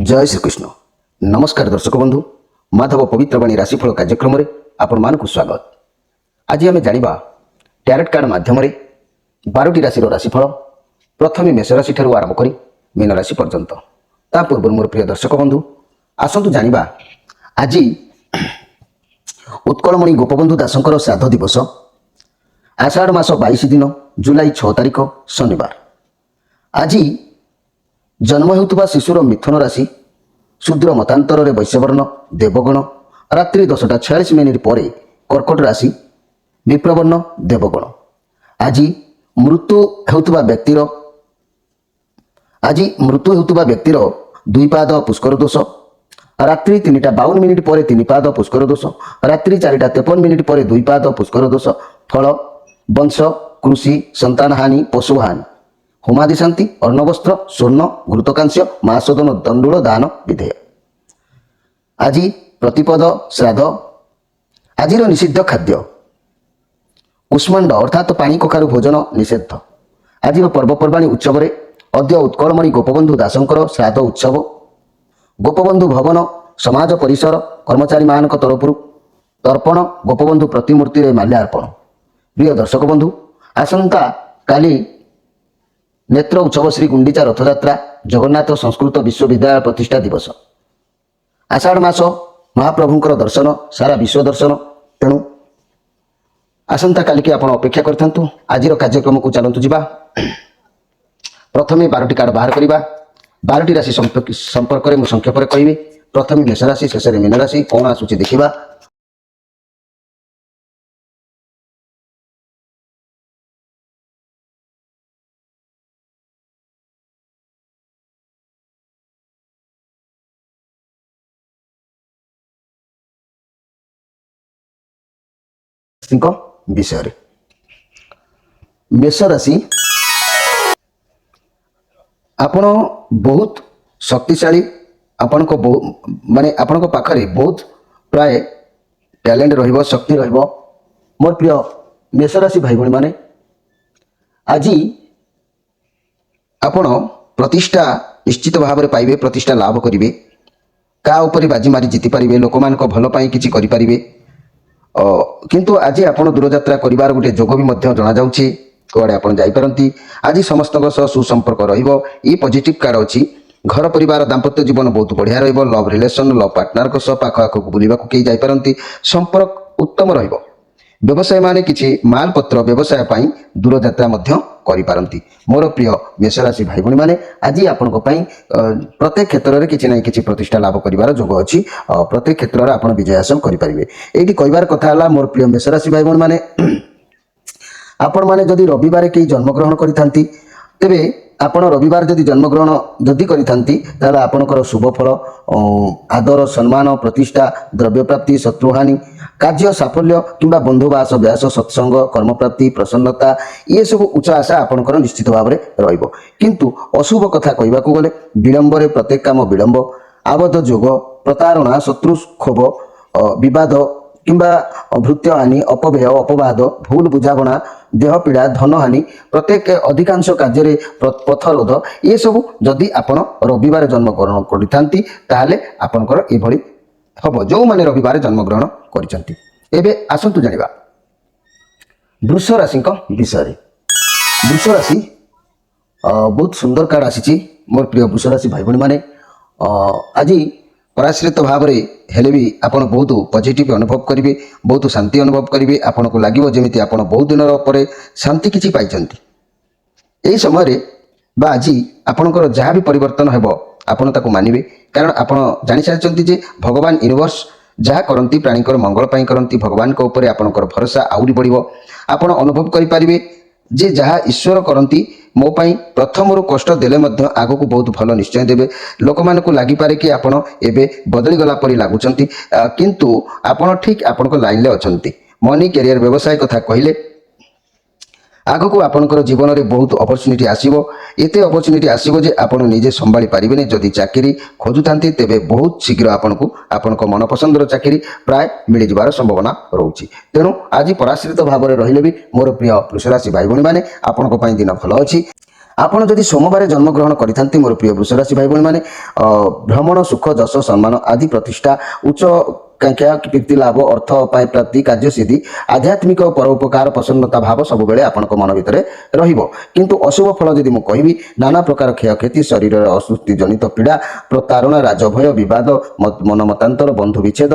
जय श्रीकृष्ण। नमस्कार दर्शक बंधु, माधव पवित्रवाणी राशिफल कार्यक्रम में आपण मानक स्वागत। आज आम जाना टैरोट कार्ड माध्यम 12टी राशि राशिफल प्रथम मेष राशि ठार आरंभ कर मीन राशि पर्यंत। ता पूर्व मोर प्रिय दर्शक बंधु आसतु जाना आज उत्कलमणि गोपबंधु दासंकर श्राद्ध दिवस आषाढ़ मास 22 दिन जुलाई 6 तारिख शनिवार। आज जन्म होता शिशुर मिथुन राशि शूद्र मतांतर वैश्यवर्ण देवगण रात्रि 10:46 पर कर्कट राशि विप्रवर्ण देवगण। आज मृत्यु होता व्यक्तिर 2 पाद पुष्कर दोष रात्रि 3:52 पर 3 पाद पुष्कर दोष रात्रि 4:53 पर 2 पाद पुष्कर दोष। फल वंश कृषि संतान हानि पशु हानि होमादि शांति अर्णवस्त्र स्वर्ण घृतकांस्य महासदन दंडुल दान विधेय। आज प्रतिपद श्राद्ध। आज निषिद्ध खाद्य कुष्मांड अर्थात पानी कखारु भोजन निषेध। आज पर्वपर्वाणी उत्सव अद्य उत्कलमणि गोपबंधु दासंकर श्राद्ध उत्सव। गोपबंधु भवन समाज परिसर कर्मचारी मान तरफ तर्पण गोपबंधु प्रतिमूर्ति रे माल्यार्पण। प्रिय दर्शक बंधु आसंता काली नेत्र उत्सव श्री गुंडीचा रथयात्रा जगन्नाथ संस्कृत विश्वविद्यालय प्रतिष्ठा दिवस। आषाढ़ मास महाप्रभुंकर दर्शन सारा विश्व दर्शन। तेणु आसंता काली की आपण अपेक्षा करथांतु। आजिर कार्यक्रम को चलंतु जिबा। प्रथमे 12टी कार्ड बाहर करिबा। 12टी राशि संपर्क में संक्षेप में कहबी। प्रथमे मेष राशि शेष में मीन राशि कौन आसुची देखिबा। विषय मेष राशि आपण बहुत शक्तिशाली आपण को माने आपण को पाखरे बहुत प्राय टैलेंट रहिबो शक्ति रहिबो। मोर प्रिय मेष राशि भाई भणी माने आज आपण प्रतिष्ठा निश्चित भाव में पाइबे। प्रतिष्ठा लाभ करिवे। का ऊपर बाजी मारी जीति पारिबे। लोक मान को भल पाई किछि करि पारिबे। किंतु आज आपण दूरयात्रा करिवार गोटे जोग भी मध्य जना जाउछि। कुआडे आपण जाई परंती। आज समस्त सुसंपर्क रहिबो। ई पॉजिटिव कार्ड अछि। घर परिवार दाम्पत्य जीवन बहुत बढ़िया रहिबो। लव रिलेशन लव पार्टनर को सह पाख आख बुलिबा को केई जाई परंती। संपर्क उत्तम रहिबो। व्यवसाय माने किछि माल पत्र व्यवसाय पाई दूरयात्रा मध्य करि पारंती। मोर प्रिय मेष राशि भाई भणी माने आज आपण को पाई प्रत्येक क्षेत्र रे किछि नै किछि प्रतिष्ठा लाभ करिवार जोग अछि। प्रत्येक क्षेत्र रे आपण विजय हासिल करि परिबे। एठी कहिबार कथा हला मोर प्रिय मेष राशि भाई भणी माने आपण माने जदि रविवार के जन्म ग्रहण करिथांती तेबे आपण रविवार जदि जन्म ग्रहण जदि करिथांती ताले आपणकर शुभ फल आदर सम्मान प्रतिष्ठा द्रव्य प्राप्ति शत्रुहानि कार्य साफल्य किंबा बंधुवास व्यास सत्संग कर्म प्राप्ति प्रसन्नता ये सब उच्च आशा आपणकर निश्चित भाव में रहिबो। किंतु अशुभ कथा कहबा को गले विलंब रे प्रत्येक काम विलंब आबद्ध जोग प्रतारणा शत्रु क्षोभ विवाद किंबा भृत्य हानि अपव्यय अपवाद भूल बुझाणा देह पीड़ा धन हानि प्रत्येक अधिकांश कार्य पथरोध ये सब जदि आपण रविवार जन्म ग्रहण करिथांती ताले आपणकर एभली हबो जो माने रविवार जन्म ग्रहण करिसंती। एबे आसंतु जानिबा वृष राशि विषय। वृष राशि बहुत सुंदर कार्ड आसीची। मोर प्रिय वृष राशि भाई भणी माने आज पराश्रित भाव में हेले भी आपण बहुत पॉजिटिव अनुभव करेंगे। बहुत शांति अनुभव करेंगे। आपण को लगे जमी आप बहुत दिन पर शांति किसी पाई। यही समय बा आज आपणकर जहाँ भी परिवर्तन हेबो आपण ताको मानिबे। कारण आपण जानि सारिचंती जे भगवान यूनिवर्स जहाँ करती प्राणीकर मंगल पाई करती। भगवान को ऊपर आपणकर भरोसा आउरी बढ़िबो। आपण अनुभव करि पारिबे जे जहाँ ईश्वर करती मो पाई प्रथम कष्ट देले मध्य आगो को बहुत भल निश्चय देवे। लोक मान को लगी पारे कि आपण एबे बदली गला परी लागुचंती। किंतु आपण ठीक आपण को लाइन ले अछंती। मनी कैरियर व्यवसाय कथा कहले आगो को आपणकर जीवन में बहुत अपॉर्चुनिटी आसीबो। एते अपॉर्चुनिटी आसीबो जे आपण निजे संभाली पारिबेनी। जदि चाकरी खोजुथांती तेबे बहुत शीघ्र आपनको आपनको मनपसंदर चाकरी प्राय मिल जिबार संभावना रहउची। तेणु आज पराश्रित भाव में रहिले भी मोर प्रिय वृष राशि भाई भणी माने आपनको पई दिन भल अछि। ଆପଣ ଯଦି ସୋମବାର ଜନ୍ମଗ୍ରହଣ କରିଥାନ୍ତି ମୋର ପ୍ରିୟ ବୃଷ ରାଶି ଭାଇ ଭଉଣୀମାନେ, ଭ୍ରମଣ ସୁଖ ଯଶ ସମ୍ମାନ ଆଦି ପ୍ରତିଷ୍ଠା ଉଚ୍ଚ କାଂକ୍ଷା କୀର୍ତ୍ତି ଲାଭ ଅର୍ଥ ପାଇଁ ପ୍ରାପ୍ତି କାର୍ଯ୍ୟସିଦ୍ଧି ଆଧ୍ୟାତ୍ମିକ ପରୋପକାର ପ୍ରସନ୍ନତା ଭାବ ସବୁବେଳେ ଆପଣଙ୍କ ମନ ଭିତରେ ରହିବ। କିନ୍ତୁ ଅଶୁଭ ଫଳ ଯଦି ମୁଁ କହିବି, ନାନା ପ୍ରକାର କ୍ଷୟକ୍ଷତି ଶରୀରର ଅସୁସ୍ଥି ଜନିତ ପୀଡ଼ା ପ୍ରତାରଣା ରାଜଭୟ ବିବାଦ ମନମତାନ୍ତର ବନ୍ଧୁ ବିଚ୍ଛେଦ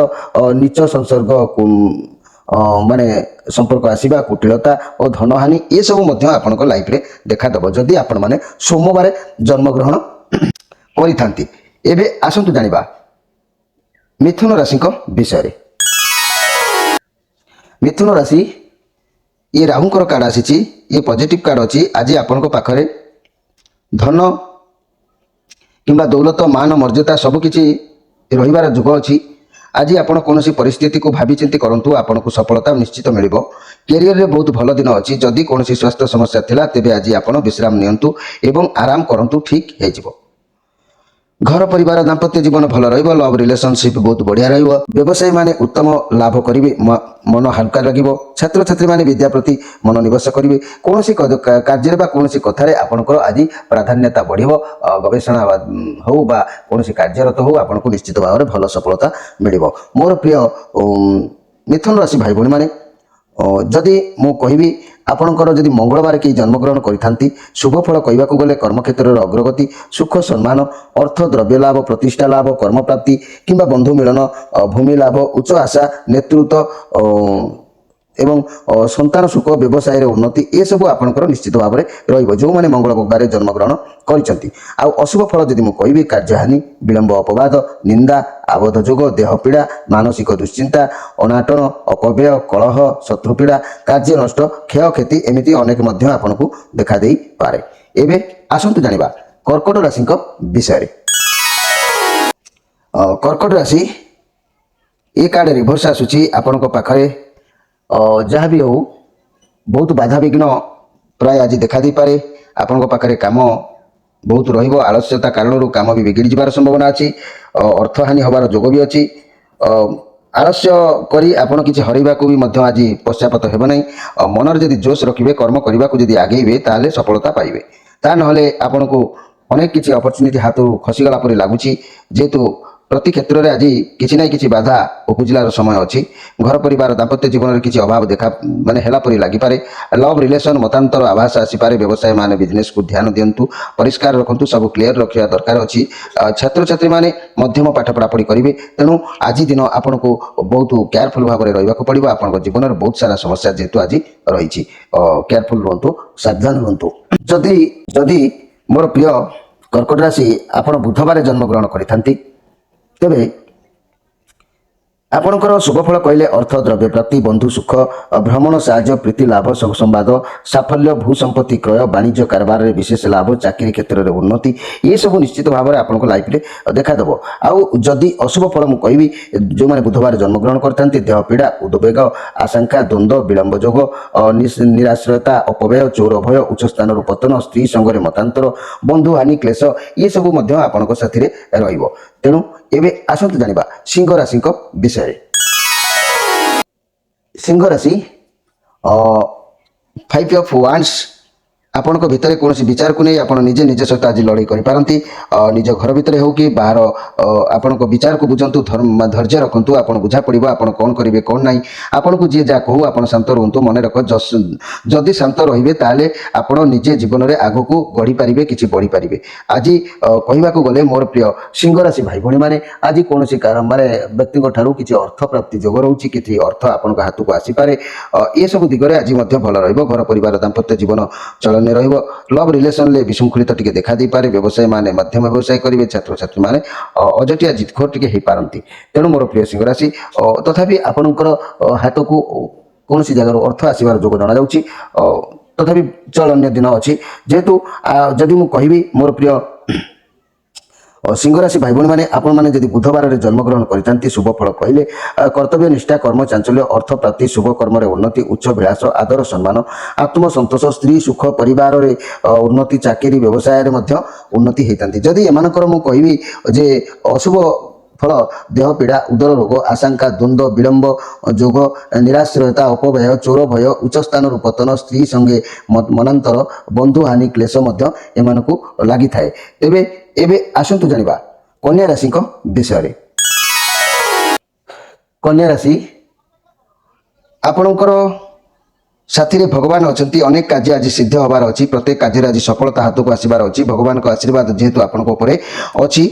ନିଚ ସଂସର୍ଗ ମାନେ ସମ୍ପର୍କ ଆସିବା କୁଟିଳତା ଓ ଧନହାନି ଏସବୁ ମଧ୍ୟ ଆପଣଙ୍କ ଲାଇଫରେ ଦେଖାଦେବ ଯଦି ଆପଣମାନେ ସୋମବାର ଜନ୍ମଗ୍ରହଣ କରିଥାନ୍ତି। ଏବେ ଆସନ୍ତୁ ଜାଣିବା ମିଥୁନ ରାଶିଙ୍କ ବିଷୟରେ। ମିଥୁନ ରାଶି, ଇଏ ରାହୁଙ୍କର କାର୍ଡ ଆସିଛି, ଇଏ ପଜିଟିଭ କାର୍ଡ ଅଛି। ଆଜି ଆପଣଙ୍କ ପାଖରେ ଧନ କିମ୍ବା ଦୌଲତ ମାନ ମର୍ଯ୍ୟାଦା ସବୁକିଛି ରହିବାର ଯୋଗ ଅଛି। ଆଜି ଆପଣ କୌଣସି ପରିସ୍ଥିତିକୁ ଭାବିଚିନ୍ତି କରନ୍ତୁ, ଆପଣଙ୍କୁ ସଫଳତା ନିଶ୍ଚିତ ମିଳିବ। କ୍ୟାରିୟରରେ ବହୁତ ଭଲ ଦିନ ଅଛି। ଯଦି କୌଣସି ସ୍ୱାସ୍ଥ୍ୟ ସମସ୍ୟା ଥିଲା ତେବେ ଆଜି ଆପଣ ବିଶ୍ରାମ ନିଅନ୍ତୁ ଏବଂ ଆରାମ କରନ୍ତୁ, ଠିକ୍ ହେଇଯିବ। ଘର ପରିବାର ଦାମ୍ପତ୍ୟ ଜୀବନ ଭଲ ରହିବ। ଲଭ୍ ରିଲେସନସିପ୍ ବହୁତ ବଢ଼ିଆ ରହିବ। ବ୍ୟବସାୟୀମାନେ ଉତ୍ତମ ଲାଭ କରିବେ, ମନ ହାଲକା ଲାଗିବ। ଛାତ୍ରଛାତ୍ରୀମାନେ ବିଦ୍ୟା ପ୍ରତି ମନୋନିବେଶ କରିବେ। କୌଣସି କାର୍ଯ୍ୟରେ ବା କୌଣସି କଥାରେ ଆପଣଙ୍କର ଆଜି ପ୍ରାଧାନ୍ୟତା ବଢ଼ିବ। ଗବେଷଣା ହେଉ ବା କୌଣସି କାର୍ଯ୍ୟରତ ହେଉ ଆପଣଙ୍କୁ ନିଶ୍ଚିତ ଭାବରେ ଭଲ ସଫଳତା ମିଳିବ। ମୋର ପ୍ରିୟ ମିଥୁନ ରାଶି ଭାଇ ଭଉଣୀମାନେ, ଯଦି ମୁଁ କହିବି ଆପଣଙ୍କର ଯଦି ମଙ୍ଗଳବାର କେହି ଜନ୍ମଗ୍ରହଣ କରିଥାନ୍ତି, ଶୁଭ ଫଳ କହିବାକୁ ଗଲେ କର୍ମକ୍ଷେତ୍ରରେ ଅଗ୍ରଗତି ସୁଖ ସମ୍ମାନ ଅର୍ଥ ଦ୍ରବ୍ୟ ଲାଭ ପ୍ରତିଷ୍ଠା ଲାଭ କର୍ମପ୍ରାପ୍ତି କିମ୍ବା ବନ୍ଧୁ ମିଳନ ଭୂମି ଲାଭ ଉଚ୍ଚ ଆଶା ନେତୃତ୍ୱ ଏବଂ ସନ୍ତାନ ସୁଖ ବ୍ୟବସାୟରେ ଉନ୍ନତି ଏସବୁ ଆପଣଙ୍କର ନିଶ୍ଚିତ ଭାବରେ ରହିବ ଯେଉଁମାନେ ମଙ୍ଗଳବାରରେ ଜନ୍ମଗ୍ରହଣ କରିଛନ୍ତି। ଆଉ ଅଶୁଭ ଫଳ ଯଦି ମୁଁ କହିବି, କାର୍ଯ୍ୟହାନି ବିଳମ୍ବ ଅପବାଦ ନିନ୍ଦା ଆବଦ୍ଧ ଯୋଗ ଦେହ ପୀଡ଼ା ମାନସିକ ଦୁଶ୍ଚିନ୍ତା ଅନାଟନ ଅପବ୍ୟୟ କଳହ ଶତ୍ରୁପୀଡ଼ା କାର୍ଯ୍ୟ ନଷ୍ଟ କ୍ଷୟକ୍ଷତି ଏମିତି ଅନେକ ମଧ୍ୟ ଆପଣଙ୍କୁ ଦେଖାଦେଇପାରେ। ଏବେ ଆସନ୍ତୁ ଜାଣିବା କର୍କଟ ରାଶିଙ୍କ ବିଷୟରେ। କର୍କଟ ରାଶି, ଏ କାର୍ଡ ରିଭର୍ସ ଆସୁଛି। ଆପଣଙ୍କ ପାଖରେ ଯାହା ବି ହେଉ ବହୁତ ବାଧାବିଘ୍ନ ପ୍ରାୟ ଆଜି ଦେଖାଦେଇପାରେ। ଆପଣଙ୍କ ପାଖରେ କାମ ବହୁତ ରହିବ। ଆଳସ୍ୟତା କାରଣରୁ କାମ ବି ବିଗିଡ଼ି ଯିବାର ସମ୍ଭାବନା ଅଛି। ଅର୍ଥହାନି ହେବାର ଯୋଗ ବି ଅଛି। ଆଳସ୍ୟ କରି ଆପଣ କିଛି ହରାଇବାକୁ ବି ମଧ୍ୟ ଆଜି ପଶ୍ଚାତପ ହେବ ନାହିଁ। ମନରେ ଯଦି ଜୋଶ ରଖିବେ କର୍ମ କରିବାକୁ ଯଦି ଆଗେଇବେ ତାହେଲେ ସଫଳତା ପାଇବେ। ତା ନହେଲେ ଆପଣଙ୍କୁ ଅନେକ କିଛି ଅପରଚ୍ୟୁନିଟି ହାତରୁ ଖସିଗଲା ପରି ଲାଗୁଛି। ଯେହେତୁ ପ୍ରତି କ୍ଷେତ୍ରରେ ଆଜି କିଛି ନା କିଛି ବାଧା ଉପୁଜିବାର ସମୟ ଅଛି। ଘର ପରିବାର ଦାମ୍ପତ୍ୟ ଜୀବନରେ କିଛି ଅଭାବ ହେଲା ପରି ଲାଗିପାରେ। ଲଭ୍ ରିଲେସନ୍ ମତାନ୍ତର ଆଭାସ ଆସିପାରେ। ବ୍ୟବସାୟୀମାନେ ବିଜନେସକୁ ଧ୍ୟାନ ଦିଅନ୍ତୁ, ପରିଷ୍କାର ରଖନ୍ତୁ, ସବୁ କ୍ଲିୟର ରଖିବା ଦରକାର ଅଛି। ଛାତ୍ରଛାତ୍ରୀମାନେ ମଧ୍ୟମ ପାଠ ପଢ଼ାପଢ଼ି କରିବେ। ତେଣୁ ଆଜି ଦିନ ଆପଣଙ୍କୁ ବହୁତ କେୟାରଫୁଲ୍ ଭାବରେ ରହିବାକୁ ପଡ଼ିବ। ଆପଣଙ୍କ ଜୀବନରେ ବହୁତ ସାରା ସମସ୍ୟା ଯେହେତୁ ଆଜି ରହିଛି, କେୟାରଫୁଲ୍ ରୁହନ୍ତୁ, ସାବଧାନ ରୁହନ୍ତୁ। ଯଦି ମୋର ପ୍ରିୟ କର୍କଟ ରାଶି ଆପଣ ବୁଧବାର ଜନ୍ମଗ୍ରହଣ କରିଥାନ୍ତି ତେବେ ଆପଣଙ୍କର ଶୁଭଫଳ କହିଲେ ଅର୍ଥ ଦ୍ରବ୍ୟ ପ୍ରାପ୍ତି ବନ୍ଧୁ ସୁଖ ଭ୍ରମଣ ସାହାଯ୍ୟ ପ୍ରୀତି ଲାଭ ସମ୍ବାଦ ସାଫଲ୍ୟ ଭୂ ସମ୍ପତ୍ତି କ୍ରୟ ବାଣିଜ୍ୟ କାରବାରରେ ବିଶେଷ ଲାଭ ଚାକିରି କ୍ଷେତ୍ରରେ ଉନ୍ନତି ଏସବୁ ନିଶ୍ଚିତ ଭାବରେ ଆପଣଙ୍କ ଲାଇଫରେ ଦେଖାଦେବ। ଆଉ ଯଦି ଅଶୁଭ ଫଳ ମୁଁ କହିବି, ଯେଉଁମାନେ ବୁଧବାର ଜନ୍ମଗ୍ରହଣ କରିଥାନ୍ତି ଦେହ ପୀଡ଼ା ଉଦ୍ବେଗ ଆଶଙ୍କା ଦ୍ୱନ୍ଦ୍ୱ ବିଳମ୍ବ ଯୋଗ ନିରାଶ୍ରୟତା ଅପବ୍ୟୟ ଚୋର ଭୟ ଉଚ୍ଚ ସ୍ଥାନରୁ ପତନ ସ୍ତ୍ରୀ ସଙ୍ଗରେ ମତାନ୍ତର ବନ୍ଧୁ ହାନି କ୍ଲେଶ ଏସବୁ ମଧ୍ୟ ଆପଣଙ୍କ ସାଥିରେ ରହିବ। ତେଣୁ ଏବେ ଆସନ୍ତୁ ଜାଣିବା ସିଂହ ରାଶିଙ୍କ ବିଷୟରେ। ସିଂହ ରାଶି, 5 ଅଫ୍ ୱାଣ୍ଡସ୍, ଆପଣଙ୍କ ଭିତରେ କୌଣସି ବିଚାରକୁ ନେଇ ଆପଣ ନିଜେ ନିଜ ସହିତ ଆଜି ଲଢ଼େଇ କରିପାରନ୍ତି। ନିଜ ଘର ଭିତରେ ହେଉ କି ବାହାର ଆପଣଙ୍କ ବିଚାରକୁ ବୁଝନ୍ତୁ, ଧୈର୍ଯ୍ୟ ରଖନ୍ତୁ। ଆପଣ ବୁଝା ପଡ଼ିବ ଆପଣ କ'ଣ କରିବେ କ'ଣ ନାହିଁ। ଆପଣଙ୍କୁ ଯିଏ ଯାହା କହୁ ଆପଣ ଶାନ୍ତ ରୁହନ୍ତୁ। ମନେ ରଖ ଯଦି ଶାନ୍ତ ରହିବେ ତାହେଲେ ଆପଣ ନିଜେ ଜୀବନରେ ଆଗକୁ ବଢ଼ିପାରିବେ, କିଛି ବଢ଼ିପାରିବେ। ଆଜି କହିବାକୁ ଗଲେ ମୋର ପ୍ରିୟ ସିଂହ ରାଶି ଭାଇ ଭଉଣୀମାନେ, ଆଜି କୌଣସି ବ୍ୟକ୍ତିଙ୍କ ଠାରୁ କିଛି ଅର୍ଥ ପ୍ରାପ୍ତି ଯୋଗ ରହୁଛି, କିଛି ଅର୍ଥ ଆପଣଙ୍କ ହାତକୁ ଆସିପାରେ। ଏସବୁ ଦିଗରେ ଆଜି ମଧ୍ୟ ଭଲ ରହିବ। ଘର ପରିବାର ଦାମ୍ପତ୍ୟ ଜୀବନ ଚଳନ ରହିବ। ଲଭ୍ ରିଲେସନରେ ବିଶୃଙ୍ଖଳିତ ଟିକେ ଦେଖା ଦେଇପାରେ। ବ୍ୟବସାୟୀମାନେ ମଧ୍ୟମ ବ୍ୟବସାୟ କରିବେ। ଛାତ୍ରଛାତ୍ରୀମାନେ ଅଜଟିଆ ଜିତଖୋର ଟିକେ ହେଇପାରନ୍ତି। ତେଣୁ ମୋର ପ୍ରିୟ ସିଂହ ରାଶି, ତଥାପି ଆପଣଙ୍କର ହାତକୁ କୌଣସି ଜାଗାରୁ ଅର୍ଥ ଆସିବାର ଯୋଗ ଜଣାଯାଉଛି। ତଥାପି ଚଳନୀୟ ଦିନ ଅଛି। ଯେହେତୁ ଯଦି ମୁଁ କହିବି ମୋର ପ୍ରିୟ ସିଂହ ରାଶି ଭାଇ ଭଉଣୀମାନେ, ଆପଣମାନେ ଯଦି ବୁଧବାରରେ ଜନ୍ମଗ୍ରହଣ କରିଥାନ୍ତି ଶୁଭ ଫଳ କହିଲେ କର୍ତ୍ତବ୍ୟ ନିଷ୍ଠା କର୍ମ ଚାଞ୍ଚଲ୍ୟ ଅର୍ଥ ପ୍ରାପ୍ତି ଶୁଭ କର୍ମରେ ଉନ୍ନତି ଉଚ୍ଚ ବିଳାସ ଆଦର ସମ୍ମାନ ଆତ୍ମସନ୍ତୋଷ ସ୍ତ୍ରୀ ସୁଖ ପରିବାରରେ ଉନ୍ନତି ଚାକିରି ବ୍ୟବସାୟରେ ମଧ୍ୟ ଉନ୍ନତି ହେଇଥାନ୍ତି। ଯଦି ଏମାନଙ୍କର ମୁଁ କହିବି ଯେ ଅଶୁଭ ଫଳ ଦେହ ପୀଡ଼ା ଉଦର ରୋଗ ଆଶଙ୍କା ଦ୍ୱନ୍ଦ୍ୱ ବିଳମ୍ବ ଯୋଗ ନିରାଶ୍ରୟତା ଅପବ୍ୟୟ ଚୋର ଭୟ ଉଚ୍ଚ ସ୍ଥାନରୁ ପତନ ସ୍ତ୍ରୀ ସଙ୍ଗେ ମନାନ୍ତର ବନ୍ଧୁହାନି କ୍ଲେଶ ମଧ୍ୟ ଏମାନଙ୍କୁ ଲାଗିଥାଏ। ଏବେ ଏବେ ଆସନ୍ତୁ ଜାଣିବା କନ୍ୟା ରାଶିଙ୍କ ବିଷୟରେ। କନ୍ୟା ରାଶି ଆପଣଙ୍କର ସାଥିରେ ଭଗବାନ ଅଛନ୍ତି। ଅନେକ କାର୍ଯ୍ୟ ଆଜି ସିଦ୍ଧ ହେବାର ଅଛି। ପ୍ରତ୍ୟେକ କାର୍ଯ୍ୟରେ ଆଜି ସଫଳତା ହାତକୁ ଆସିବାର ଅଛି। ଭଗବାନଙ୍କ ଆଶୀର୍ବାଦ ଯେହେତୁ ଆପଣଙ୍କ ଉପରେ ଅଛି,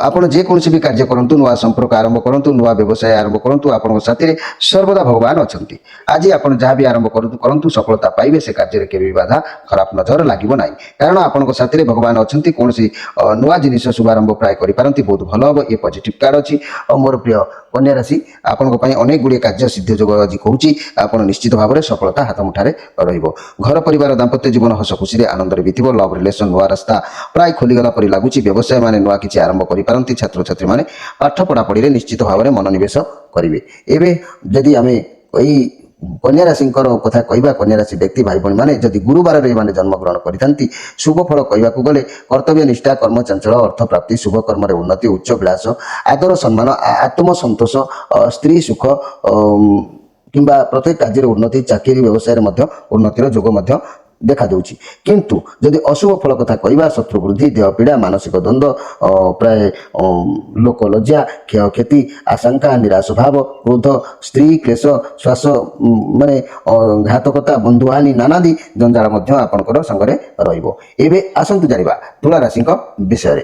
ଆପଣ ଯେକୌଣସି ବି କାର୍ଯ୍ୟ କରନ୍ତୁ, ନୂଆ ସମ୍ପର୍କ ଆରମ୍ଭ କରନ୍ତୁ, ନୂଆ ବ୍ୟବସାୟ ଆରମ୍ଭ କରନ୍ତୁ, ଆପଣଙ୍କ ସାଥିରେ ସର୍ବଦା ଭଗବାନ ଅଛନ୍ତି। ଆଜି ଆପଣ ଯାହା ବି ଆରମ୍ଭ କରନ୍ତୁ ସଫଳତା ପାଇବେ। ସେ କାର୍ଯ୍ୟରେ କେବେ ବି ବାଧା ଖରାପ ନଜର ଲାଗିବ ନାହିଁ, କାରଣ ଆପଣଙ୍କ ସାଥିରେ ଭଗବାନ ଅଛନ୍ତି। କୌଣସି ନୂଆ ଜିନିଷ ଶୁଭାରମ୍ଭ ପ୍ରାୟ କରିପାରନ୍ତି, ବହୁତ ଭଲ ହେବ। ଏ ପଜିଟିଭ୍ କାର୍ଡ଼ ଅଛି। ଆଉ ମୋର ପ୍ରିୟ କନ୍ୟା ରାଶି ଆପଣଙ୍କ ପାଇଁ ଅନେକ ଗୁଡ଼ିଏ କାର୍ଯ୍ୟ ସିଦ୍ଧ ଯୋଗ ଆଜି କହୁଛି। ଆପଣ ନିଶ୍ଚିତ ଭାବରେ ସଫଳତା ହାତ ମୁଠାରେ ରହିବ। ଘର ପରିବାର ଦାମ୍ପତ୍ୟ ଜୀବନ ହସ ଖୁସିରେ ଆନନ୍ଦରେ ବିତିବ। ଲଭ୍ ରିଲେସନ୍ ନୂଆ ରାସ୍ତା ପ୍ରାୟ ଖୋଲିଗଲା ପରି ଲାଗୁଛି। ବ୍ୟବସାୟ ମାନେ ନୂଆ କିଛି ଆରମ୍ଭ କରିପାରନ୍ତି। ଛାତ୍ରଛାତ୍ରୀମାନେ ପାଠ ପଢ଼ାପଢ଼ିରେ ନିଶ୍ଚିତ ଭାବରେ ମନୋନିବେଶ କରିବେ। ଏବେ ଯଦି ଆମେ ଏଇ କନ୍ୟା ରାଶିଙ୍କର କଥା କହିବା, କନ୍ୟା ରାଶି ବ୍ୟକ୍ତି ଭାଇ ଭଉଣୀମାନେ ଯଦି ଗୁରୁବାରରେ ଏମାନେ ଜନ୍ମଗ୍ରହଣ କରିଥାନ୍ତି, ଶୁଭ ଫଳ କହିବାକୁ ଗଲେ କର୍ତ୍ତବ୍ୟ ନିଷ୍ଠା କର୍ମଚଞ୍ଚଳ ଅର୍ଥ ପ୍ରାପ୍ତି ଶୁଭ କର୍ମରେ ଉନ୍ନତି ଉଚ୍ଚ ବିଳାସ ଆଦର ସମ୍ମାନ ଆତ୍ମସନ୍ତୋଷ ସ୍ତ୍ରୀ ସୁଖ କିମ୍ବା ପ୍ରତ୍ୟେକ କାର୍ଯ୍ୟରେ ଉନ୍ନତି ଚାକିରି ବ୍ୟବସାୟରେ ମଧ୍ୟ ଉନ୍ନତିର ଯୋଗ ମଧ୍ୟ ଦେଖାଯାଉଛି। କିନ୍ତୁ ଯଦି ଅଶୁଭ ଫଳ କଥା କହିବା ଶତ୍ରୁ ବୃଦ୍ଧି ଦେହ ପୀଡ଼ା ମାନସିକ ଦ୍ୱନ୍ଦ୍ୱ ପ୍ରାୟ ଲୋକ ଲଜ୍ଜା କ୍ଷୟକ୍ଷତି ଆଶଙ୍କା ନିରାଶ ଭାବ କ୍ରୋଧ ସ୍ତ୍ରୀ କ୍ଲେଶ ଶ୍ୱାସ ମାନେ ଘାତକତା ବନ୍ଧୁହାନି ନାନାଦି ଜଞ୍ଜାଳ ମଧ୍ୟ ଆପଣଙ୍କର ସାଙ୍ଗରେ ରହିବ। ଏବେ ଆସନ୍ତୁ ଜାଣିବା ତୁଳା ରାଶିଙ୍କ ବିଷୟରେ।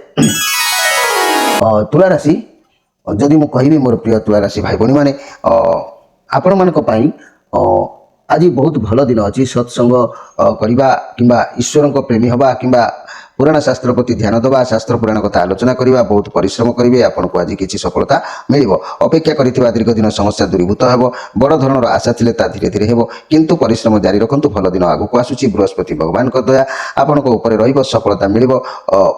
ତୁଳା ରାଶି ଯଦି ମୁଁ କହିବି ମୋର ପ୍ରିୟ ତୁଳା ରାଶି ଭାଇ ଭଉଣୀମାନେ, ଆପଣମାନଙ୍କ ପାଇଁ ଆଜି ବହୁତ ଭଲ ଦିନ ଅଛି। ସତ୍ସଙ୍ଗ କରିବା କିମ୍ବା ଈଶ୍ୱରଙ୍କ ପ୍ରେମୀ ହେବା କିମ୍ବା ପୁରାଣ ଶାସ୍ତ୍ର ପ୍ରତି ଧ୍ୟାନ ଦେବା, ଶାସ୍ତ୍ର ପୁରାଣ କଥା ଆଲୋଚନା କରିବା, ବହୁତ ପରିଶ୍ରମ କରିବେ। ଆପଣଙ୍କୁ ଆଜି କିଛି ସଫଳତା ମିଳିବ। ଅପେକ୍ଷା କରିଥିବା ଦୀର୍ଘ ଦିନ ସମସ୍ୟା ଦୂରୀଭୂତ ହେବ। ବଡ଼ ଧରଣର ଆଶା ଥିଲେ ତା ଧୀରେ ଧୀରେ ହେବ, କିନ୍ତୁ ପରିଶ୍ରମ ଜାରି ରଖନ୍ତୁ। ଭଲ ଦିନ ଆଗକୁ ଆସୁଛି। ବୃହସ୍ପତି ଭଗବାନଙ୍କ ଦୟା ଆପଣଙ୍କ ଉପରେ ରହିବ। ସଫଳତା ମିଳିବ।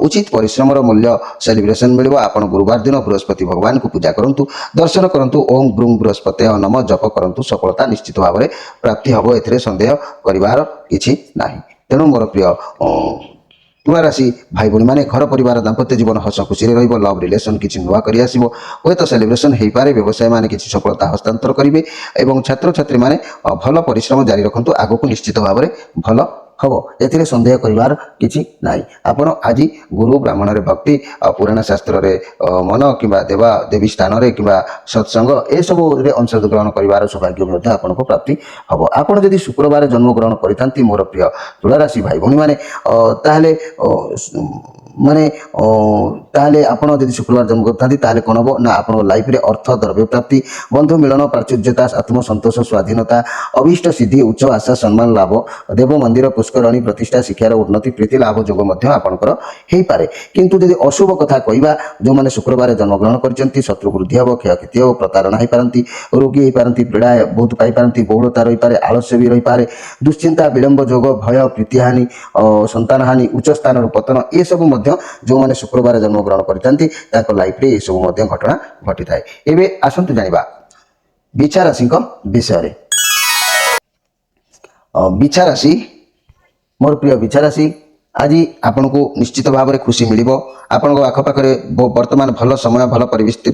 ଉଚିତ ପରିଶ୍ରମର ମୂଲ୍ୟ ସେଲିବ୍ରେସନ୍ ମିଳିବ। ଆପଣ ଗୁରୁବାର ଦିନ ବୃହସ୍ପତି ଭଗବାନଙ୍କୁ ପୂଜା କରନ୍ତୁ, ଦର୍ଶନ କରନ୍ତୁ, ଓಂ ବ୍ରୁଂ ବୃହସ୍ପତେ ନମ ଜପ କରନ୍ତୁ। ସଫଳତା ନିଶ୍ଚିତ ଭାବରେ ପ୍ରାପ୍ତି ହେବ, ଏଥିରେ ସନ୍ଦେହ କରିବାର କିଛି ନାହିଁ। ତେଣୁ ମୋର ପ୍ରିୟ ତୁଳା ରାଶି ଭାଇ ଭଉଣୀମାନେ, ଘର ପରିବାର ଦାମ୍ପତ୍ୟ ଜୀବନ ହସ ଖୁସିରେ ରହିବ। ଲଭ୍ ରିଲେସନ୍ କିଛି ନୂଆ କରି ଆସିବ, ହୁଏତ ସେଲିବ୍ରେସନ୍ ହେଇପାରେ। ବ୍ୟବସାୟ ମାନେ କିଛି ସଫଳତା ହସ୍ତାନ୍ତର କରିବେ ଏବଂ ଛାତ୍ରଛାତ୍ରୀମାନେ ଭଲ ପରିଶ୍ରମ ଜାରି ରଖନ୍ତୁ। ଆଗକୁ ନିଶ୍ଚିତ ଭାବରେ ଭଲ ହେବ, ଏଥିରେ ସନ୍ଦେହ କରିବାର କିଛି ନାହିଁ। ଆପଣ ଆଜି ଗୁରୁ ବ୍ରାହ୍ମଣରେ ଭକ୍ତି ପୁରାଣ ଶାସ୍ତ୍ରରେ ମନ କିମ୍ବା ଦେବା ଦେବୀ ସ୍ଥାନରେ କିମ୍ବା ସତ୍ସଙ୍ଗ ଏସବୁରେ ଅଂଶଗ୍ରହଣ କରିବାର ସୌଭାଗ୍ୟ ମଧ୍ୟ ଆପଣଙ୍କୁ ପ୍ରାପ୍ତି ହେବ। ଆପଣ ଯଦି ଶୁକ୍ରବାର ଜନ୍ମଗ୍ରହଣ କରିଥାନ୍ତି ମୋର ପ୍ରିୟ ତୁଳା ରାଶି ଭାଇ ଭଉଣୀମାନେ, ତାହେଲେ ତାହେଲେ ଆପଣ ଯଦି ଶୁକ୍ରବାର ଜନ୍ମ କରିଥାନ୍ତି ତାହେଲେ କ'ଣ ହେବ ନା ଆପଣଙ୍କ ଲାଇଫରେ ଅର୍ଥ ଦ୍ରବ୍ୟ ପ୍ରାପ୍ତି ବନ୍ଧୁ ମିଳନ ପ୍ରାଚୁର୍ଯ୍ୟତା ଆତ୍ମସନ୍ତୋଷ ସ୍ୱାଧୀନତା ଅଭୀଷ୍ଟ ସିଦ୍ଧି ଉଚ୍ଚ ଆଶା ସମ୍ମାନ ଲାଭ ଦେବ ମନ୍ଦିର ପୁଷ୍କରଣୀ ପ୍ରତିଷ୍ଠା ଶିକ୍ଷାର ଉନ୍ନତି ପ୍ରୀତି ଲାଭ ଯୋଗ ମଧ୍ୟ ଆପଣଙ୍କର ହେଇପାରେ। କିନ୍ତୁ ଯଦି ଅଶୁଭ କଥା କହିବା, ଯେଉଁମାନେ ଶୁକ୍ରବାର ଜନ୍ମଗ୍ରହଣ କରିଛନ୍ତି ଶତ୍ରୁ ବୃଦ୍ଧି ହେବ, କ୍ଷୟକ୍ଷତି ହେବ, ପ୍ରତାରଣା ହେଇପାରନ୍ତି, ରୋଗୀ ହେଇପାରନ୍ତି, ପୀଡ଼ା ବହୁତ ପାଇପାରନ୍ତି, ବହୁଳତା ରହିପାରେ, ଆଳସ୍ୟ ବି ରହିପାରେ, ଦୁଶ୍ଚିନ୍ତା ବିଳମ୍ବ ଯୋଗ ଭୟ ପ୍ରୀତିହାନି ସନ୍ତାନହାନି ଉଚ୍ଚ ସ୍ଥାନରୁ ପତନ ଏସବୁ ମଧ୍ୟ ଯେଉଁମାନେ ଶୁକ୍ରବାର ଜନ୍ମଗ୍ରହଣ କରିଥାନ୍ତି ତାଙ୍କ ଲାଇଫରେ ଏସବୁ ମଧ୍ୟ ଘଟଣା ଘଟିଥାଏ। ଏବେ ଆସନ୍ତୁ ଜାଣିବା ବିଛା ରାଶିଙ୍କ ବିଷୟରେ। ବିଛା ରାଶି ମୋର ପ୍ରିୟ ବିଛା ରାଶି, ଆଜି ଆପଣଙ୍କୁ ନିଶ୍ଚିତ ଭାବରେ ଖୁସି ମିଳିବ। ଆପଣଙ୍କ ଆଖପାଖରେ ବର୍ତ୍ତମାନ ଭଲ ସମୟ ଭଲ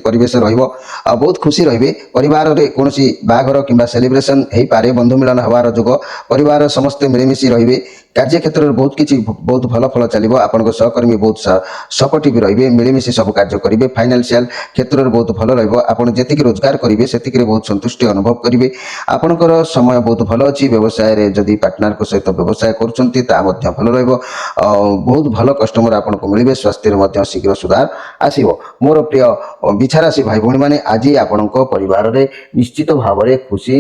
ପରିବେଶ ରହିବ। ଆଉ ବହୁତ ଖୁସି ରହିବେ। ପରିବାରରେ କୌଣସି ବାହାଘର କିମ୍ବା ସେଲିବ୍ରେସନ୍ ହେଇପାରେ, ବନ୍ଧୁ ମିଳନ ହେବାର ଯୋଗ, ପରିବାର ସମସ୍ତେ ମିଳିମିଶି ରହିବେ। କାର୍ଯ୍ୟକ୍ଷେତ୍ରରେ ବହୁତ ଭଲ ଫଳ ଚାଲିବ। ଆପଣଙ୍କ ସହକର୍ମୀ ବହୁତ ସପୋର୍ଟିଭ୍ ରହିବେ, ମିଳିମିଶି ସବୁ କାର୍ଯ୍ୟ କରିବେ। ଫାଇନାନ୍ସିଆଲ କ୍ଷେତ୍ରରେ ବହୁତ ଭଲ ରହିବ। ଆପଣ ଯେତିକି ରୋଜଗାର କରିବେ ସେତିକିରେ ବହୁତ ସନ୍ତୁଷ୍ଟି ଅନୁଭବ କରିବେ। ଆପଣଙ୍କର ସମୟ ବହୁତ ଭଲ ଅଛି। ବ୍ୟବସାୟରେ ଯଦି ପାର୍ଟନରଙ୍କ ସହିତ ବ୍ୟବସାୟ କରୁଛନ୍ତି ତାହା ମଧ୍ୟ ଭଲ ରହିବ। ବହୁତ ଭଲ କଷ୍ଟମର ଆପଣଙ୍କୁ ମିଳିବେ। ସ୍ୱାସ୍ଥ୍ୟରେ ମଧ୍ୟ ଶୀଘ୍ର ସୁଧାର ଆସିବ। ମୋର ପ୍ରିୟ ବିଛା ରାଶି ଭାଇ ଭଉଣୀମାନେ, ଆଜି ଆପଣଙ୍କ ପରିବାରରେ ନିଶ୍ଚିତ ଭାବରେ ଖୁସି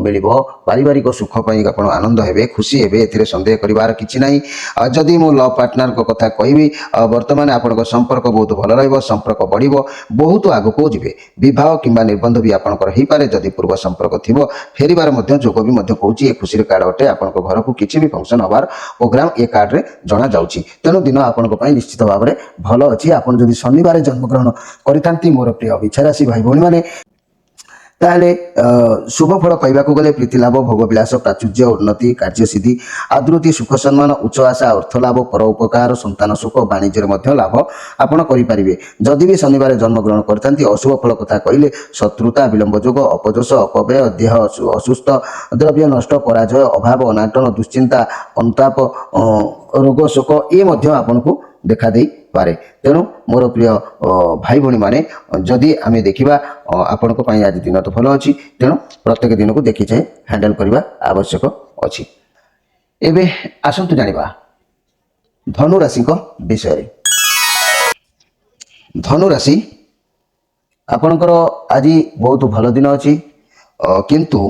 ମିଳିବ। ପାରିବାରିକ ସୁଖ ପାଇଁ ଆପଣ ଆନନ୍ଦ ହେବେ, ଖୁସି ହେବେ, ଏଥିରେ ସନ୍ଦେହ କରିବାର କିଛି ନାହିଁ। ଯଦି ମୁଁ ଲଭ୍ ପାର୍ଟନରଙ୍କ କଥା କହିବି, ବର୍ତ୍ତମାନ ଆପଣଙ୍କ ସମ୍ପର୍କ ବହୁତ ଭଲ ରହିବ, ସମ୍ପର୍କ ବଢ଼ିବ, ବହୁତ ଆଗକୁ ଯିବେ। ବିବାହ କିମ୍ବା ନିର୍ବନ୍ଧ ବି ଆପଣଙ୍କର ହେଇପାରେ। ଯଦି ପୂର୍ବ ସମ୍ପର୍କ ଥିବ ଫେରିବାର ମଧ୍ୟ ଯୋଗ ବି ମଧ୍ୟ କହୁଛି। ଏ ଖୁସିର କାର୍ଡ଼ ଅଟେ। ଆପଣଙ୍କ ଘରକୁ କିଛି ବି ଫଙ୍କସନ୍ ହେବାର ପ୍ରୋଗ୍ରାମ ଏ କାର୍ଡ଼ରେ ଜଣାଯାଉଛି। ତେଣୁ ଦିନ ଆପଣଙ୍କ ପାଇଁ ନିଶ୍ଚିତ ଭାବରେ ଭଲ ଅଛି। ଆପଣ ଯଦି ଶନିବାର ଜନ୍ମଗ୍ରହଣ କରିଥାନ୍ତି ମୋର ପ୍ରିୟ ବିଛା ରାଶି ଭାଇ ଭଉଣୀମାନେ, ତାହେଲେ ଶୁଭ ଫଳ ପାଇବାକୁ ଗଲେ ପ୍ରୀତି ଲାଭ, ଭୋଗ ବିଳାସ, ପ୍ରାଚୁର୍ଯ୍ୟ, ଉନ୍ନତି, କାର୍ଯ୍ୟସିଦ୍ଧି, ଆଦୃତି, ସୁଖ ସମ୍ମାନ, ଉଚ୍ଚ ଆଶା, ଅର୍ଥ ଲାଭ, ପର ଉପକାର, ସନ୍ତାନ ସୁଖ, ବାଣିଜ୍ୟରେ ମଧ୍ୟ ଲାଭ ଆପଣ କରିପାରିବେ। ଯଦି ବି ଶନିବାର ଜନ୍ମଗ୍ରହଣ କରିଥାନ୍ତି ଅଶୁଭ ଫଳ କଥା କହିଲେ ଶତ୍ରୁତା, ବିଳମ୍ବ ଯୋଗ, ଅପଯଶ, ଅପବ୍ୟୟ, ଦେହ ଅସୁସ୍ଥ, ଦ୍ରବ୍ୟ ନଷ୍ଟ, ପରାଜୟ, ଅଭାବ, ଅନାଟନ, ଦୁଶ୍ଚିନ୍ତା, ଅନୁତାପ, ରୋଗ ଶୋକ ଏ ମଧ୍ୟ ଆପଣଙ୍କୁ ଦେଖା ଦେଇପାରେ। ତେଣୁ ମୋର ପ୍ରିୟ ଭାଇ ଭଉଣୀମାନେ ଯଦି ଆମେ ଦେଖିବା ଆପଣଙ୍କ ପାଇଁ ଆଜି ଦିନ ତ ଭଲ ଅଛି, ତେଣୁ ପ୍ରତ୍ୟେକ ଦିନକୁ ଦେଖି ଚାହିଁ ହ୍ୟାଣ୍ଡେଲ କରିବା ଆବଶ୍ୟକ ଅଛି। ଏବେ ଆସନ୍ତୁ ଜାଣିବା ଧନୁ ରାଶିଙ୍କ ବିଷୟରେ। ଧନୁ ରାଶି ଆପଣଙ୍କର ଆଜି ବହୁତ ଭଲ ଦିନ ଅଛି, କିନ୍ତୁ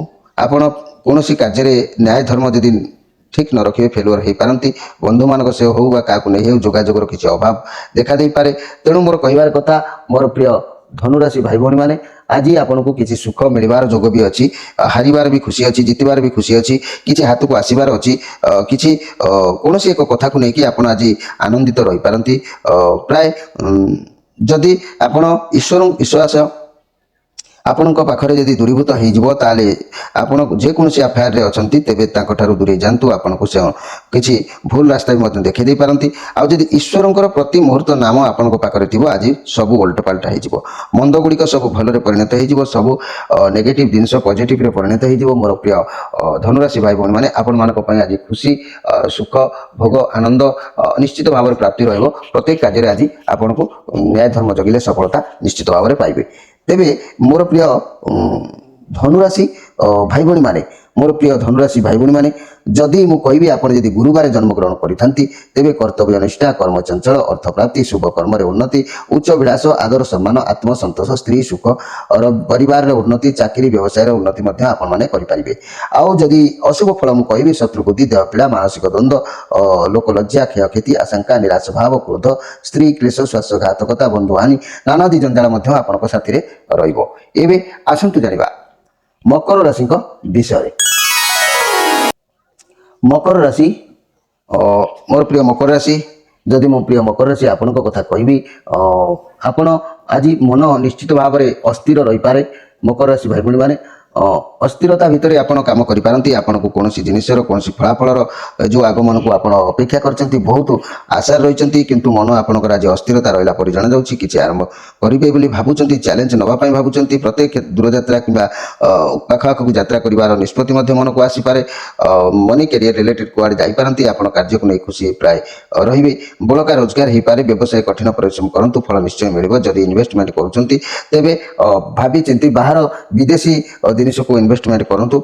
ଆପଣ କୌଣସି କାର୍ଯ୍ୟରେ ନ୍ୟାୟ ଧର୍ମ ଯଦି ଠିକ୍ ନ ରଖିବେ ଫେଲୁଅର ହୋଇପାରନ୍ତି। ବନ୍ଧୁମାନଙ୍କ ସହ ହେଉ ବା କାହାକୁ ନେଇ ହେଉ ଯୋଗାଯୋଗର କିଛି ଅଭାବ ଦେଖାଦେଇପାରେ। ତେଣୁ ମୋର କହିବାର କଥା ମୋର ପ୍ରିୟ ଧନୁରାଶି ଭାଇ ଭଉଣୀମାନେ ଆଜି ଆପଣଙ୍କୁ କିଛି ସୁଖ ମିଳିବାର ଯୋଗ ବି ଅଛି, ହାରିବାର ବି ଖୁସି ଅଛି, ଜିତିବାର ବି ଖୁସି ଅଛି, କିଛି ହାତକୁ ଆସିବାର ଅଛି, କିଛି କୌଣସି ଏକ କଥାକୁ ନେଇକି ଆପଣ ଆଜି ଆନନ୍ଦିତ ରହିପାରନ୍ତି। ପ୍ରାୟ ଯଦି ଆପଣ ବିଶ୍ୱାସ ଆପଣଙ୍କ ପାଖରେ ଯଦି ଦୂରୀଭୂତ ହେଇଯିବ ତାହେଲେ ଆପଣ ଯେକୌଣସି ଆଫେୟାରରେ ଅଛନ୍ତି ତେବେ ତାଙ୍କଠାରୁ ଦୂରେଇ ଯାଆନ୍ତୁ। ଆପଣଙ୍କୁ ସେ କିଛି ଭୁଲ ରାସ୍ତା ବି ମଧ୍ୟ ଦେଖାଇ ଦେଇପାରନ୍ତି। ଆଉ ଯଦି ଈଶ୍ୱରଙ୍କର ପ୍ରତି ମୁହୂର୍ତ୍ତ ନାମ ଆପଣଙ୍କ ପାଖରେ ଥିବ ଆଜି ସବୁ ଓଲଟପାଲଟା ହେଇଯିବ। ମନ୍ଦ ଗୁଡ଼ିକ ସବୁ ଭଲରେ ପରିଣତ ହେଇଯିବ, ସବୁ ନେଗେଟିଭ୍ ଜିନିଷ ପଜିଟିଭରେ ପରିଣତ ହେଇଯିବ। ମୋର ପ୍ରିୟ ଧନୁରାଶି ଭାଇ ଭଉଣୀମାନେ ଆପଣମାନଙ୍କ ପାଇଁ ଆଜି ଖୁସି, ସୁଖ, ଭୋଗ, ଆନନ୍ଦ ନିଶ୍ଚିତ ଭାବରେ ପ୍ରାପ୍ତି ରହିବ। ପ୍ରତ୍ୟେକ କାର୍ଯ୍ୟରେ ଆଜି ଆପଣଙ୍କୁ ନ୍ୟାୟ ଧର୍ମ ଜଗିଲେ ସଫଳତା ନିଶ୍ଚିତ ଭାବରେ ପାଇବେ। ତେବେ ମୋର ପ୍ରିୟ ଧନୁରାଶି ଭାଇ ଭଉଣୀମାନେ ମୋର ପ୍ରିୟ ଧନୁରାଶି ଭାଇ ଭଉଣୀମାନେ ଯଦି ମୁଁ କହିବି ଆପଣ ଯଦି ଗୁରୁବାର ଜନ୍ମଗ୍ରହଣ କରିଥାନ୍ତି ତେବେ କର୍ତ୍ତବ୍ୟ ନିଷ୍ଠା, କର୍ମଚଞ୍ଚଳ, ଅର୍ଥପ୍ରାପ୍ତି, ଶୁଭ କର୍ମରେ ଉନ୍ନତି, ଉଚ୍ଚ ବିଳାସ, ଆଦର ସମ୍ମାନ, ଆତ୍ମସନ୍ତୋଷ, ସ୍ତ୍ରୀ ସୁଖ, ପରିବାରର ଉନ୍ନତି, ଚାକିରି ବ୍ୟବସାୟର ଉନ୍ନତି ମଧ୍ୟ ଆପଣମାନେ କରିପାରିବେ। ଆଉ ଯଦି ଅଶୁଭ ଫଳ ମୁଁ କହିବି ଶତ୍ରୁ ବୁଦ୍ଧି, ଦେହ ପୀଡ଼ା, ମାନସିକ ଦ୍ୱନ୍ଦ୍ୱ, ଲୋକଲଜ୍ଜା, କ୍ଷୟକ୍ଷତି, ଆଶଙ୍କା, ନିରାଶ ଭାବ, କ୍ରୋଧ, ସ୍ତ୍ରୀ କ୍ଲେଶ, ଶ୍ୱାସଘାତକତା, ବନ୍ଧୁହାନି, ନାନାଦି ଜଞ୍ଜାଳ ମଧ୍ୟ ଆପଣଙ୍କ ସାଥିରେ ରହିବ। ଏବେ ଆସନ୍ତୁ ଜାଣିବା ମକର ରାଶିଙ୍କ ବିଷୟରେ। ମକର ରାଶି ମୋର ପ୍ରିୟ ମକର ରାଶି ଯଦି ମୋ ପ୍ରିୟ ମକର ରାଶି ଆପଣଙ୍କ କଥା କହିବି ଆପଣ ଆଜି ମନ ନିଶ୍ଚିତ ଭାବରେ ଅସ୍ଥିର ରହିପାରେ। ମକର ରାଶି ଭାଇ ଭଉଣୀମାନେ ଅସ୍ଥିରତା ଭିତରେ ଆପଣ କାମ କରିପାରନ୍ତି। ଆପଣଙ୍କୁ କୌଣସି ଜିନିଷର କୌଣସି ଫଳାଫଳର ଯେଉଁ ଆଗମନକୁ ଆପଣ ଅପେକ୍ଷା କରିଛନ୍ତି, ବହୁତ ଆଶାରେ ରହିଛନ୍ତି, କିନ୍ତୁ ମନ ଆପଣଙ୍କର ଆଜି ଅସ୍ଥିରତା ରହିଲା ପରି ଜଣାଯାଉଛି। କିଛି ଆରମ୍ଭ କରିବେ ବୋଲି ଭାବୁଛନ୍ତି, ଚ୍ୟାଲେଞ୍ଜ ନେବା ପାଇଁ ଭାବୁଛନ୍ତି, ପ୍ରତ୍ୟେକ ଦୂରଯାତ୍ରା କିମ୍ବା ପାଖଆଖକୁ ଯାତ୍ରା କରିବାର ନିଷ୍ପତ୍ତି ମଧ୍ୟ ମନକୁ ଆସିପାରେ। ମନି କ୍ୟାରିୟର ରିଲେଟେଡ୍ କୁଆଡ଼େ ଯାଇପାରନ୍ତି। ଆପଣ କାର୍ଯ୍ୟକୁ ନେଇ ଖୁସି ପ୍ରାୟ ରହିବେ। ବଳକା ରୋଜଗାର ହୋଇପାରେ। ବ୍ୟବସାୟ କଠିନ ପରିଶ୍ରମ କରନ୍ତୁ, ଫଳ ନିଶ୍ଚୟ ମିଳିବ। ଯଦି ଇନଭେଷ୍ଟମେଣ୍ଟ କରୁଛନ୍ତି ତେବେ ଭାବିଚିନ୍ତି ବାହାର ବିଦେଶୀ ଜିନିଷକୁ ଇନଭେଷ୍ଟମେଣ୍ଟ କରନ୍ତୁ,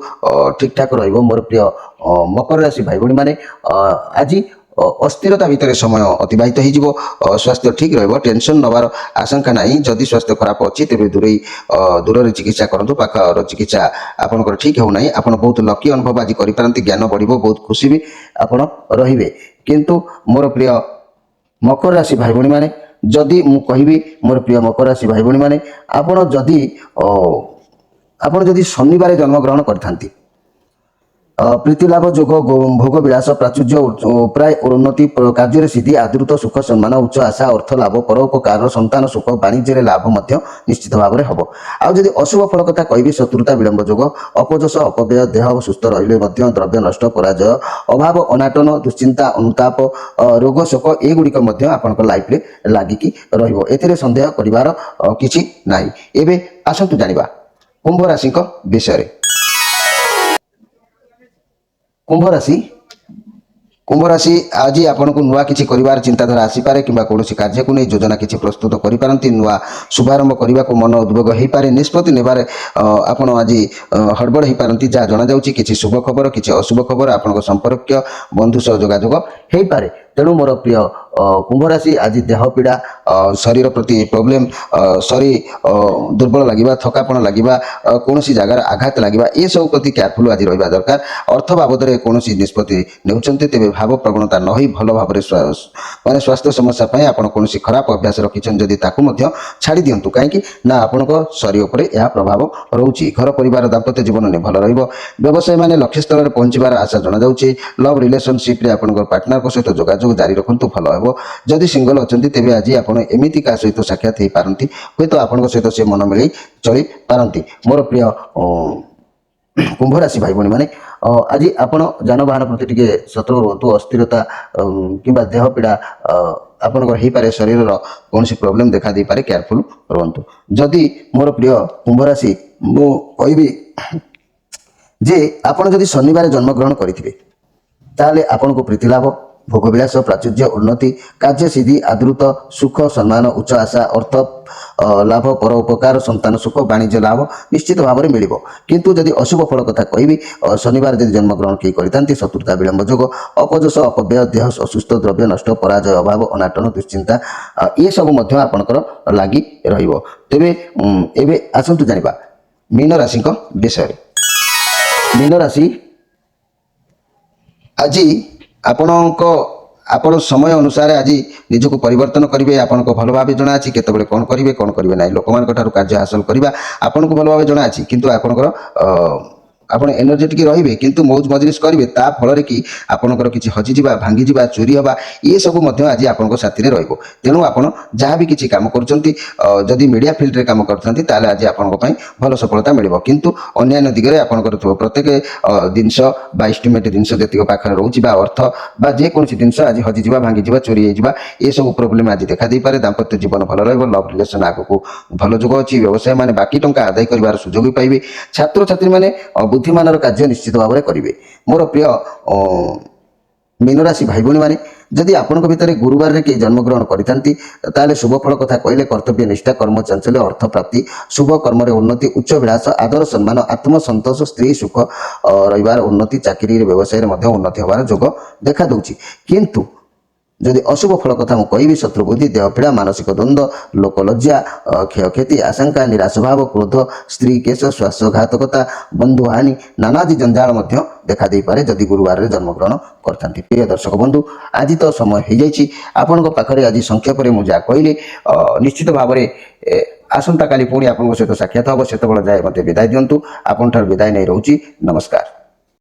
ଠିକଠାକ ରହିବ। ମୋର ପ୍ରିୟ ମକର ରାଶି ଭାଇ ଭଉଣୀମାନେ ଆଜି ଅସ୍ଥିରତା ଭିତରେ ସମୟ ଅତିବାହିତ ହେଇଯିବ। ସ୍ୱାସ୍ଥ୍ୟ ଠିକ୍ ରହିବ, ଟେନସନ୍ ନେବାର ଆଶଙ୍କା ନାହିଁ। ଯଦି ସ୍ୱାସ୍ଥ୍ୟ ଖରାପ ଅଛି ତେବେ ଦୂରରେ ଚିକିତ୍ସା କରନ୍ତୁ। ପାଖର ଚିକିତ୍ସା ଆପଣଙ୍କର ଠିକ୍ ହେଉନାହିଁ। ଆପଣ ବହୁତ ଲକି ଅନୁଭବ ଆଜି କରିପାରନ୍ତି। ଜ୍ଞାନ ବଢ଼ିବ, ବହୁତ ଖୁସି ବି ଆପଣ ରହିବେ। କିନ୍ତୁ ମୋର ପ୍ରିୟ ମକର ରାଶି ଭାଇ ଭଉଣୀମାନେ ଯଦି ମୁଁ କହିବି ମୋର ପ୍ରିୟ ମକର ରାଶି ଭାଇ ଭଉଣୀମାନେ ଆପଣ ଯଦି ଶନିବାର ଜନ୍ମଗ୍ରହଣ କରିଥାନ୍ତି ପ୍ରୀତିଲାଭ ଯୋଗ, ଭୋଗ ବିଳାସ, ପ୍ରାଚୁର୍ଯ୍ୟ, ପ୍ରାୟ ଉନ୍ନତି, କାର୍ଯ୍ୟରେ ସିଦ୍ଧି, ଆଦୃତ, ସୁଖ ସମ୍ମାନ, ଉଚ୍ଚ ଆଶା, ଅର୍ଥ ଲାଭ, ପରୋପକାର, ସନ୍ତାନ ସୁଖ, ବାଣିଜ୍ୟରେ ଲାଭ ମଧ୍ୟ ନିଶ୍ଚିତ ଭାବରେ ହେବ। ଆଉ ଯଦି ଅଶୁଭ ଫଳ କଥା କହିବି ଶତ୍ରୁତା, ବିଳମ୍ବ ଯୋଗ, ଅପଯଶ, ଅପବ୍ୟୟ, ଦେହ ସୁସ୍ଥ ରହିଲେ ମଧ୍ୟ ଦ୍ରବ୍ୟ ନଷ୍ଟ, ପରାଜୟ, ଅଭାବ, ଅନାଟନ, ଦୁଶ୍ଚିନ୍ତା, ଅନୁତାପ, ରୋଗ ଶୋକ ଏଗୁଡ଼ିକ ମଧ୍ୟ ଆପଣଙ୍କ ଲାଇଫରେ ଲାଗିକି ରହିବ। ଏଥିରେ ସନ୍ଦେହ କରିବାର କିଛି ନାହିଁ। ଏବେ ଆସନ୍ତୁ ଜାଣିବା କୁମ୍ଭ ରାଶିଙ୍କ ବିଷୟରେ। କୁମ୍ଭ ରାଶି ଆଜି ଆପଣଙ୍କୁ ନୂଆ କିଛି କରିବାର ଚିନ୍ତାଧାରା ଆସିପାରେ କିମ୍ବା କୌଣସି କାର୍ଯ୍ୟକୁ ନେଇ ଯୋଜନା କିଛି ପ୍ରସ୍ତୁତ କରିପାରନ୍ତି। ନୂଆ ଶୁଭାରମ୍ଭ କରିବାକୁ ମନ ଉଦ୍ବେଗ ହୋଇପାରେ। ନିଷ୍ପତ୍ତି ନେବାରେ ଆପଣ ଆଜି ହଡ଼ବଡ଼ ହୋଇପାରନ୍ତି। ଯାହା ଜଣାଯାଉଛି କିଛି ଶୁଭ ଖବର, କିଛି ଅଶୁଭ ଖବର ଆପଣଙ୍କ ସମ୍ପର୍କୀୟ ବନ୍ଧୁ ସହ ଯୋଗାଯୋଗ ହୋଇପାରେ। ତେଣୁ ମୋର ପ୍ରିୟ କୁମ୍ଭ ରାଶି ଆଜି ଦେହ ପୀଡ଼ା, ଶରୀର ପ୍ରତି ପ୍ରୋବ୍ଲେମ୍, ଶରୀର ଦୁର୍ବଳ ଲାଗିବା, ଥକାପଣ ଲାଗିବା, କୌଣସି ଜାଗାରେ ଆଘାତ ଲାଗିବା ଏସବୁ ପ୍ରତି କେୟାରଫୁଲ୍ ଆଜି ରହିବା ଦରକାର। ଅର୍ଥ ବାବଦରେ କୌଣସି ନିଷ୍ପତ୍ତି ନେଉଛନ୍ତି ତେବେ ଭାବ ପ୍ରବଣତା ନ ହୋଇ ଭଲ ଭାବରେ ସ୍ୱାସ୍ଥ୍ୟ ସମସ୍ୟା ପାଇଁ ଆପଣ କୌଣସି ଖରାପ ଅଭ୍ୟାସ ରଖିଛନ୍ତି ଯଦି ତାକୁ ମଧ୍ୟ ଛାଡ଼ି ଦିଅନ୍ତୁ। କାହିଁକି ନା ଆପଣଙ୍କ ଶରୀର ଉପରେ ଏହା ପ୍ରଭାବ ରହୁଛି। ଘର ପରିବାର ଦାମ୍ପତ୍ୟ ଜୀବନ ଭଲ ରହିବ। ବ୍ୟବସାୟୀମାନେ ଲକ୍ଷ୍ୟ ସ୍ଥଳରେ ପହଞ୍ଚିବାର ଆଶା ଜଣାଯାଉଛି। ଲଭ୍ ରିଲେସନସିପ୍ରେ ଆପଣଙ୍କ ପାର୍ଟନରଙ୍କ ସହିତ ଯୋଗାଯୋଗ ଜାରି ରଖନ୍ତୁ, ଭଲ ହେବ। ହେବ। ଯଦି ସିଙ୍ଗଲ ଅଛନ୍ତି ତେବେ ଆଜି ଆପଣ ଏମିତି କାହା ସହିତ ସାକ୍ଷାତ ହେଇପାରନ୍ତି, ହୁଏତ ଆପଣଙ୍କ ସହିତ ସେ ମନ ମିଳେଇ ଚଳିପାରନ୍ତି। ମୋର ପ୍ରିୟ କୁମ୍ଭ ରାଶି ଭାଇ ଭଉଣୀମାନେ, ଆଜି ଆପଣ ଯାନବାହନ ପ୍ରତି ଟିକେ ସତର୍କ ରୁହନ୍ତୁ। ଅସ୍ଥିରତା କିମ୍ବା ଦେହ ପୀଡ଼ା ଆପଣଙ୍କର ହେଇପାରେ, ଶରୀରର କୌଣସି ପ୍ରୋବ୍ଲେମ୍ ଦେଖା ଦେଇପାରେ, କେୟାରଫୁଲ୍ ରୁହନ୍ତୁ। ଯଦି ମୋର ପ୍ରିୟ କୁମ୍ଭ ରାଶି, ମୁଁ କହିବି ଯେ ଆପଣ ଯଦି ଶନିବାର ଜନ୍ମଗ୍ରହଣ କରିଥିବେ ତାହେଲେ ଆପଣଙ୍କୁ ପ୍ରୀତିଲାଭ, ଭୋଗବିଳାସ, ପ୍ରାଚୁର୍ଯ୍ୟ, ଉନ୍ନତି, କାର୍ଯ୍ୟସିଦ୍ଧି, ଆଦୃତ, ସୁଖ, ସମ୍ମାନ, ଉଚ୍ଚ ଆଶା, ଅର୍ଥ ଲାଭ, ପର ଉପକାର, ସନ୍ତାନ ସୁଖ, ବାଣିଜ୍ୟ ଲାଭ ନିଶ୍ଚିତ ଭାବରେ ମିଳିବ। କିନ୍ତୁ ଯଦି ଅଶୁଭ ଫଳ କଥା କହିବି, ଶନିବାର ଯଦି ଜନ୍ମଗ୍ରହଣ କେହି କରିଥାନ୍ତି, ଶତ୍ରୁତା, ବିଳମ୍ବ ଯୋଗ, ଅପଯଶ, ଅପବ୍ୟୟ, ଦେହ ଅସୁସ୍ଥ, ଦ୍ରବ୍ୟ ନଷ୍ଟ, ପରାଜୟ, ଅଭାବ, ଅନାଟନ, ଦୁଶ୍ଚିନ୍ତା ଏସବୁ ମଧ୍ୟ ଆପଣଙ୍କର ଲାଗି ରହିବ। ତେବେ ଏବେ ଆସନ୍ତୁ ଜାଣିବା ମୀନ ରାଶିଙ୍କ ବିଷୟରେ। ମୀନ ରାଶି, ଆଜି ଆପଣ ସମୟ ଅନୁସାରେ ଆଜି ନିଜକୁ ପରିବର୍ତ୍ତନ କରିବେ। ଆପଣଙ୍କୁ ଭଲ ଭାବେ ଜଣାଅଛି କେତେବେଳେ କ'ଣ କରିବେ କ'ଣ କରିବେ ନାହିଁ। ଲୋକମାନଙ୍କ ଠାରୁ କାର୍ଯ୍ୟ ହାସଲ କରିବା ଆପଣଙ୍କୁ ଭଲ ଭାବେ ଜଣାଅଛି, କିନ୍ତୁ ଆପଣଙ୍କର ଆପଣ ଏନର୍ଜେଟିକ୍ ରହିବେ, କିନ୍ତୁ ମୌଜ ମଜଲିସ୍ କରିବେ, ତା ଫଳରେ କି ଆପଣଙ୍କର କିଛି ହଜିଯିବା, ଭାଙ୍ଗିଯିବା, ଚୋରି ହେବା ଏସବୁ ମଧ୍ୟ ଆଜି ଆପଣଙ୍କ ସାଥିରେ ରହିବ। ତେଣୁ ଆପଣ ଯାହା ବି କିଛି କାମ କରୁଛନ୍ତି, ଯଦି ମିଡ଼ିଆ ଫିଲ୍ଡରେ କାମ କରୁଛନ୍ତି ତାହେଲେ ଆଜି ଆପଣଙ୍କ ପାଇଁ ଭଲ ସଫଳତା ମିଳିବ। କିନ୍ତୁ ଅନ୍ୟାନ୍ୟ ଦିଗରେ ଆପଣଙ୍କର ପ୍ରତ୍ୟେକ ଜିନିଷ ବା ଇଷ୍ଟିମେଟ୍ ଜିନିଷ ଯେତିକ ପାଖରେ ରହୁଛି ବା ଅର୍ଥ ବା ଯେକୌଣସି ଜିନିଷ ଆଜି ହଜିଯିବା, ଭାଙ୍ଗିଯିବା, ଚୋରି ହେଇଯିବା ଏସବୁ ପ୍ରୋବ୍ଲେମ୍ ଆଜି ଦେଖା ଦେଇପାରେ। ଦାମ୍ପତ୍ୟ ଜୀବନ ଭଲ ରହିବ, ଲଭ୍ ରିଲେସନ୍ ଆଗକୁ ଭଲ ଯୋଗ ଅଛି। ବ୍ୟବସାୟୀମାନେ ବାକି ଟଙ୍କା ଆଦାୟ କରିବାର ସୁଯୋଗ ପାଇବେ। ଛାତ୍ରଛାତ୍ରୀମାନେ ବୁଦ୍ଧିମାନର କାର୍ଯ୍ୟ ନିଶ୍ଚିତ ଭାବରେ କରିବେ। ମୋର ପ୍ରିୟ ମୀନରାଶି ଭାଇ ଭଉଣୀମାନେ, ଯଦି ଆପଣଙ୍କ ଭିତରେ ଗୁରୁବାରରେ କେହି ଜନ୍ମଗ୍ରହଣ କରିଥାନ୍ତି ତାହେଲେ ଶୁଭ ଫଳ କଥା କହିଲେ କର୍ତ୍ତବ୍ୟ ନିଷ୍ଠା, କର୍ମ ଚାଞ୍ଚଲ୍ୟ, ଅର୍ଥ ପ୍ରାପ୍ତି, ଶୁଭ କର୍ମରେ ଉନ୍ନତି, ଉଚ୍ଚ ବିଳାସ, ଆଦର ସମ୍ମାନ, ଆତ୍ମସନ୍ତୋଷ, ସ୍ତ୍ରୀ ସୁଖ ରହିବାର ଉନ୍ନତି, ଚାକିରିରେ ବ୍ୟବସାୟରେ ମଧ୍ୟ ଉନ୍ନତି ହେବାର ଯୋଗ ଦେଖା ଦେଉଛି। କିନ୍ତୁ ଯଦି ଅଶୁଭ ଫଳ କଥା ମୁଁ କହିବି, ଶତ୍ରୁ ବୁଦ୍ଧି, ଦେହ ପୀଡ଼ା, ମାନସିକ ଦ୍ୱନ୍ଦ୍ୱ, ଲୋକଲଜ୍ଜା, କ୍ଷୟକ୍ଷତି, ଆଶଙ୍କା, ନିରାଶଭାବ, କ୍ରୋଧ, ସ୍ତ୍ରୀ କେଶ, ଶ୍ୱାସଘାତକତା, ବନ୍ଧୁହାନି, ନାନାଦି ଜଞ୍ଜାଳ ମଧ୍ୟ ଦେଖା ଦେଇପାରେ ଯଦି ଗୁରୁବାରରେ ଜନ୍ମଗ୍ରହଣ କରିଥାନ୍ତି। ପ୍ରିୟ ଦର୍ଶକ ବନ୍ଧୁ, ଆଜି ତ ସମୟ ହେଇଯାଇଛି। ଆପଣଙ୍କ ପାଖରେ ଆଜି ସଂକ୍ଷେପରେ ମୁଁ ଯାହା କହିଲି, ନିଶ୍ଚିତ ଭାବରେ ଆସନ୍ତାକାଲି ପୁଣି ଆପଣଙ୍କ ସହିତ ସାକ୍ଷାତ ହେବ। ସେତେବେଳେ ଯାଏ ମୋତେ ବିଦାୟ ଦିଅନ୍ତୁ। ଆପଣଙ୍କଠାରୁ ବିଦାୟ ନେଇ ରହୁଛି। ନମସ୍କାର।